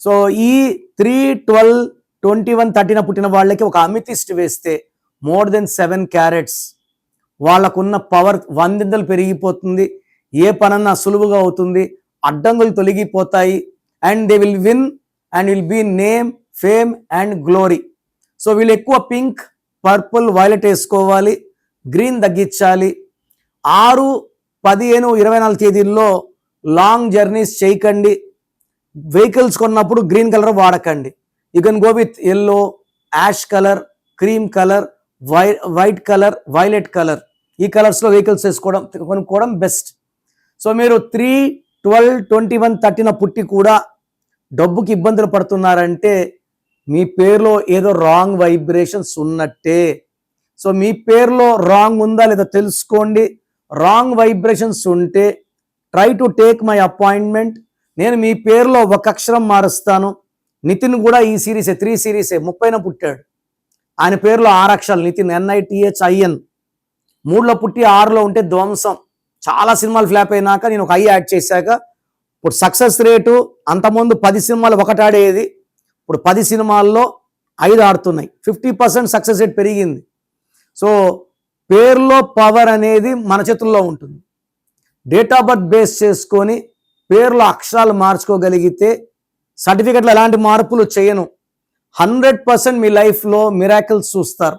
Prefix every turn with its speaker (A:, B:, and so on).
A: So ఈ 3, 12, 21, 13 పుట్టిన వాళ్ళకి ఒక అమితిస్ట్ వేస్తే మోర్ దెన్ 7 క్యారెట్స్ వాళ్ళకున్న పవర్ 100 పెరిగిపోతుంది. ఏ పనన్నా సులువుగా అవుతుంది, అడ్డంకులు తొలగిపోతాయి. And they will win and will be name, fame and glory. So వీళ్ళు ఎక్కువ పింక్, పర్పుల్, వైలెట్ వేసుకోవాలి, గ్రీన్ తగ్గించాలి. 6, 15, 24 తేదీల్లో లాంగ్ జర్నీస్ చేయకండి. వెహికల్స్ కొన్నప్పుడు గ్రీన్ కలర్ వాడకండి. You can go with yellow, ash colour, cream colour, white colour, violet colour. ఈ కలర్స్లో వెహికల్స్ కొనుక్కోవడం బెస్ట్. సో మీరు 3, 12, 21, 13 పుట్టి కూడా డబ్బుకి ఇబ్బందులు పడుతున్నారంటే మీ పేరులో ఏదో రాంగ్ వైబ్రేషన్స్ ఉన్నట్టే. సో మీ పేరులో రాంగ్ ఉందా లేదా తెలుసుకోండి. రాంగ్ వైబ్రేషన్స్ ఉంటే try to take my appointment. నేను మీ పేరులో ఒక అక్షరం మారుస్తాను. నితిన్ కూడా ఈ సిరీసే, 3 సిరీసే, 30న పుట్టాడు. ఆయన పేరులో 6 అక్షరాలు నితిన్, NITHIN. 3లో పుట్టి 6లో ఉంటే ధ్వంసం. చాలా సినిమాలు ఫ్లాప్ అయినాక నేను ఒక యాడ్ చేశాక ఇప్పుడు సక్సెస్ రేటు అంతకుముందు 10 సినిమాలు ఒకటి ఆడేది, ఇప్పుడు 10 సినిమాల్లో 5 ఆడుతున్నాయి. 50% సక్సెస్ రేట్ పెరిగింది. సో పేరులో పవర్ అనేది మన చేతుల్లో ఉంటుంది. డేట్ ఆఫ్ బర్త్ బేస్ చేసుకొని పేరులో అక్షరాలు మార్చుకోగలిగితే సర్టిఫికెట్లో ఎలాంటి మార్పులు చేయను. 100% మీ లైఫ్లో మిరాకిల్స్ చూస్తారు.